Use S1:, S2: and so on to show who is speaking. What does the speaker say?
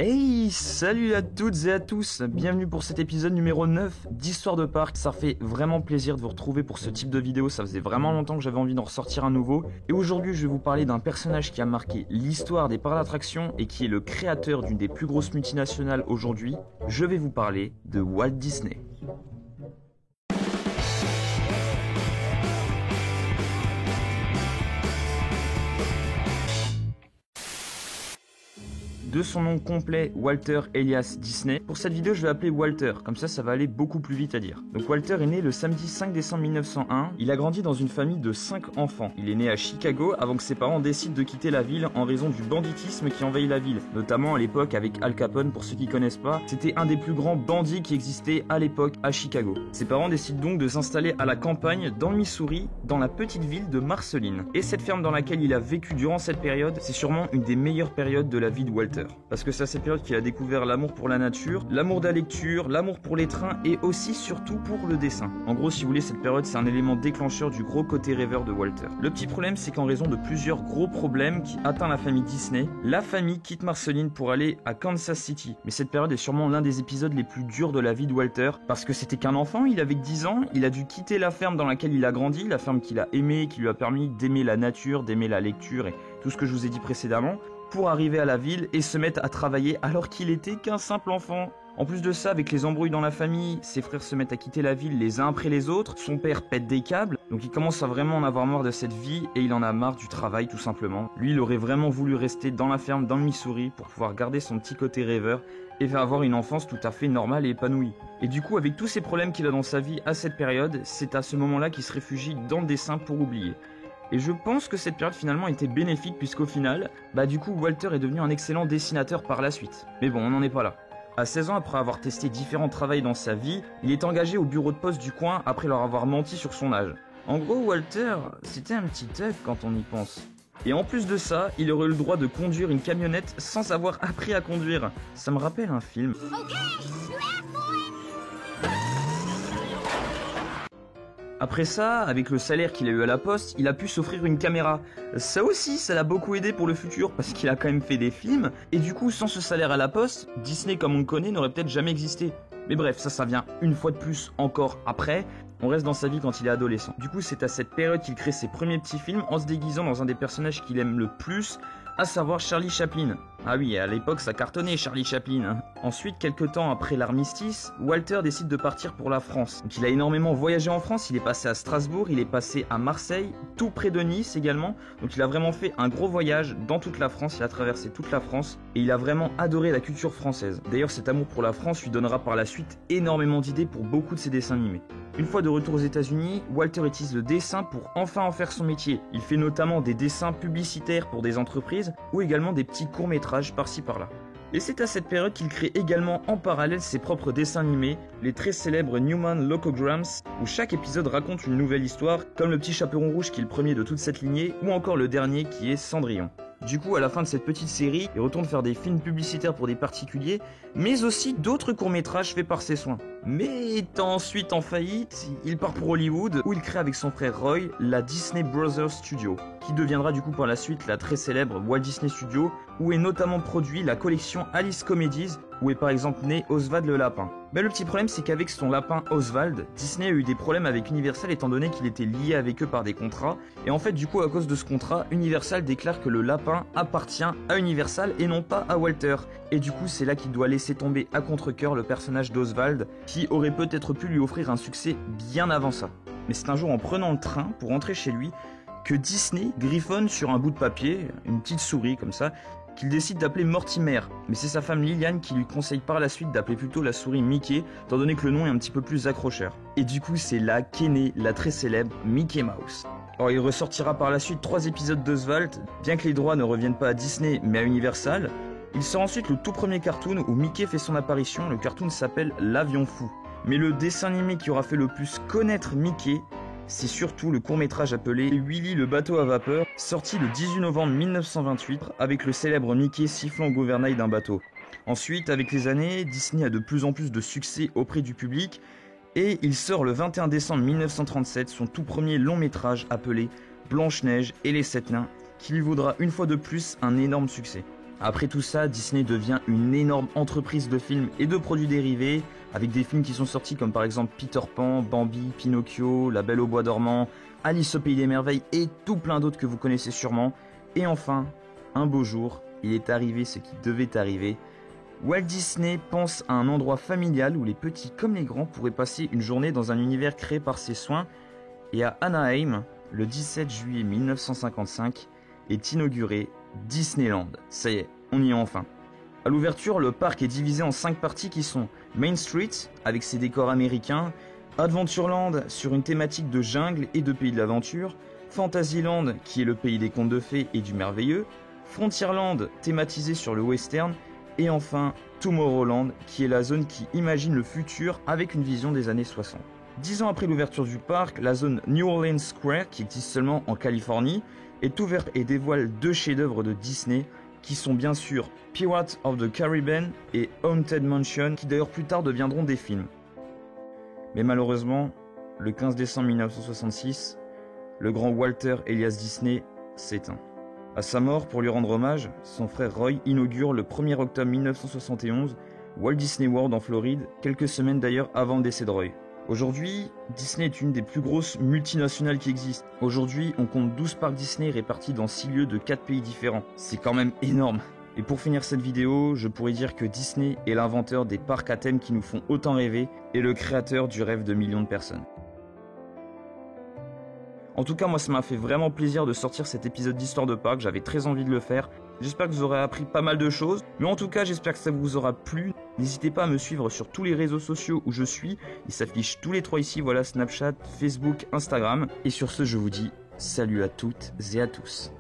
S1: Hey, salut à toutes et à tous, bienvenue pour cet épisode numéro 9 d'Histoire de Parc. Ça fait vraiment plaisir de vous retrouver pour ce type de vidéo, ça faisait vraiment longtemps que j'avais envie d'en ressortir un nouveau. Et aujourd'hui je vais vous parler d'un personnage qui a marqué l'histoire des parcs d'attractions et qui est le créateur d'une des plus grosses multinationales aujourd'hui. Je vais vous parler de Walt Disney. De son nom complet, Walter Elias Disney. Pour cette vidéo, je vais appeler Walter, comme ça va aller beaucoup plus vite à dire. Donc Walter est né le samedi 5 décembre 1901. Il a grandi dans une famille de 5 enfants. Il est né à Chicago avant que ses parents décident de quitter la ville en raison du banditisme qui envahit la ville. Notamment à l'époque avec Al Capone, pour ceux qui connaissent pas. C'était un des plus grands bandits qui existait à l'époque à Chicago. Ses parents décident donc de s'installer à la campagne, dans le Missouri, dans la petite ville de Marceline. Et cette ferme dans laquelle il a vécu durant cette période, c'est sûrement une des meilleures périodes de la vie de Walter. Parce que c'est à cette période qu'il a découvert l'amour pour la nature, l'amour de la lecture, l'amour pour les trains et aussi surtout pour le dessin. En gros, si vous voulez, cette période c'est un élément déclencheur du gros côté rêveur de Walter. Le petit problème, c'est qu'en raison de plusieurs gros problèmes qui atteignent la famille Disney, la famille quitte Marceline pour aller à Kansas City. Mais cette période est sûrement l'un des épisodes les plus durs de la vie de Walter, parce que c'était qu'un enfant, il avait 10 ans, il a dû quitter la ferme dans laquelle il a grandi, la ferme qu'il a aimée, qui lui a permis d'aimer la nature, d'aimer la lecture et tout ce que je vous ai dit précédemment, pour arriver à la ville et se mettre à travailler alors qu'il était qu'un simple enfant. En plus de ça, avec les embrouilles dans la famille, ses frères se mettent à quitter la ville les uns après les autres, son père pète des câbles, donc il commence à vraiment en avoir marre de cette vie et il en a marre du travail tout simplement. Lui, il aurait vraiment voulu rester dans la ferme, dans le Missouri, pour pouvoir garder son petit côté rêveur et faire avoir une enfance tout à fait normale et épanouie. Et du coup, avec tous ces problèmes qu'il a dans sa vie à cette période, c'est à ce moment-là qu'il se réfugie dans le dessin pour oublier. Et je pense que cette période finalement était bénéfique puisqu'au final, du coup Walter est devenu un excellent dessinateur par la suite. Mais bon, on n'en est pas là. À 16 ans, après avoir testé différents travails dans sa vie, il est engagé au bureau de poste du coin après leur avoir menti sur son âge. En gros, Walter, c'était un petit œuf quand on y pense. Et en plus de ça, il aurait eu le droit de conduire une camionnette sans avoir appris à conduire. Ça me rappelle un film. Après ça, avec le salaire qu'il a eu à la poste, il a pu s'offrir une caméra. Ça aussi, ça l'a beaucoup aidé pour le futur parce qu'il a quand même fait des films. Et du coup, sans ce salaire à la poste, Disney comme on le connaît n'aurait peut-être jamais existé. Mais bref, ça vient une fois de plus encore après. On reste dans sa vie quand il est adolescent. Du coup, c'est à cette période qu'il crée ses premiers petits films en se déguisant dans un des personnages qu'il aime le plus, à savoir Charlie Chaplin. Ah oui, à l'époque ça cartonnait Charlie Chaplin. Ensuite, quelques temps après l'armistice, Walter décide de partir pour la France. Donc il a énormément voyagé en France, il est passé à Strasbourg, il est passé à Marseille, tout près de Nice également. Donc il a vraiment fait un gros voyage dans toute la France, il a traversé toute la France et il a vraiment adoré la culture française. D'ailleurs, cet amour pour la France lui donnera par la suite énormément d'idées pour beaucoup de ses dessins animés. Une fois de retour aux États-Unis, Walter utilise le dessin pour enfin en faire son métier. Il fait notamment des dessins publicitaires pour des entreprises ou également des petits courts-métrages par-ci par-là. Et c'est à cette période qu'il crée également en parallèle ses propres dessins animés, les très célèbres Newman Locograms, où chaque épisode raconte une nouvelle histoire, comme le petit chaperon rouge qui est le premier de toute cette lignée, ou encore le dernier qui est Cendrillon. Du coup, à la fin de cette petite série, il retourne faire des films publicitaires pour des particuliers, mais aussi d'autres courts-métrages faits par ses soins. Mais étant ensuite en faillite, il part pour Hollywood, où il crée avec son frère Roy la Disney Brothers Studio, qui deviendra du coup par la suite la très célèbre Walt Disney Studio, où est notamment produit la collection Alice Comedies, où est par exemple né Oswald le lapin. Mais le petit problème, c'est qu'avec son lapin Oswald, Disney a eu des problèmes avec Universal étant donné qu'il était lié avec eux par des contrats. Et en fait, du coup, à cause de ce contrat, Universal déclare que le lapin appartient à Universal et non pas à Walter. Et du coup, c'est là qu'il doit laisser tomber à contre-cœur le personnage d'Oswald, qui aurait peut-être pu lui offrir un succès bien avant ça. Mais c'est un jour en prenant le train pour rentrer chez lui que Disney griffonne sur un bout de papier, une petite souris comme ça, qu'il décide d'appeler Mortimer, mais c'est sa femme Liliane qui lui conseille par la suite d'appeler plutôt la souris Mickey, étant donné que le nom est un petit peu plus accrocheur. Et du coup, c'est là qu'est née la très célèbre Mickey Mouse. Alors il ressortira par la suite 3 épisodes d'Oswald, bien que les droits ne reviennent pas à Disney mais à Universal. Il sort ensuite le tout premier cartoon où Mickey fait son apparition, le cartoon s'appelle L'Avion Fou. Mais le dessin animé qui aura fait le plus connaître Mickey, c'est surtout le court-métrage appelé Willy le bateau à vapeur, sorti le 18 novembre 1928 avec le célèbre Mickey sifflant au gouvernail d'un bateau. Ensuite, avec les années, Disney a de plus en plus de succès auprès du public et il sort le 21 décembre 1937 son tout premier long-métrage appelé Blanche-Neige et les 7 nains, qui lui vaudra une fois de plus un énorme succès. Après tout ça, Disney devient une énorme entreprise de films et de produits dérivés, avec des films qui sont sortis comme par exemple Peter Pan, Bambi, Pinocchio, La Belle au Bois dormant, Alice au Pays des Merveilles et tout plein d'autres que vous connaissez sûrement. Et enfin, un beau jour, il est arrivé ce qui devait arriver. Walt Disney pense à un endroit familial où les petits comme les grands pourraient passer une journée dans un univers créé par ses soins, et à Anaheim, le 17 juillet 1955, est inauguré Disneyland. Ça y est, on y est enfin. À l'ouverture, le parc est divisé en 5 parties qui sont Main Street, avec ses décors américains, Adventureland, sur une thématique de jungle et de pays de l'aventure, Fantasyland, qui est le pays des contes de fées et du merveilleux, Frontierland, thématisé sur le western, et enfin Tomorrowland, qui est la zone qui imagine le futur avec une vision des années 60. 10 ans après l'ouverture du parc, la zone New Orleans Square, qui existe seulement en Californie, est ouverte et dévoile 2 chefs-d'œuvre de Disney, qui sont bien sûr Pirates of the Caribbean et Haunted Mansion, qui d'ailleurs plus tard deviendront des films. Mais malheureusement, le 15 décembre 1966, le grand Walter Elias Disney s'éteint. À sa mort, pour lui rendre hommage, son frère Roy inaugure le 1er octobre 1971 Walt Disney World en Floride, quelques semaines d'ailleurs avant le décès de Roy. Aujourd'hui, Disney est une des plus grosses multinationales qui existent. Aujourd'hui, on compte 12 parcs Disney répartis dans 6 lieux de 4 pays différents. C'est quand même énorme. Et pour finir cette vidéo, je pourrais dire que Disney est l'inventeur des parcs à thème qui nous font autant rêver et le créateur du rêve de millions de personnes. En tout cas, moi ça m'a fait vraiment plaisir de sortir cet épisode d'Histoire de Parc, j'avais très envie de le faire. J'espère que vous aurez appris pas mal de choses, mais en tout cas j'espère que ça vous aura plu. N'hésitez pas à me suivre sur tous les réseaux sociaux où je suis, ils s'affichent tous les 3 ici, voilà, Snapchat, Facebook, Instagram. Et sur ce, je vous dis salut à toutes et à tous.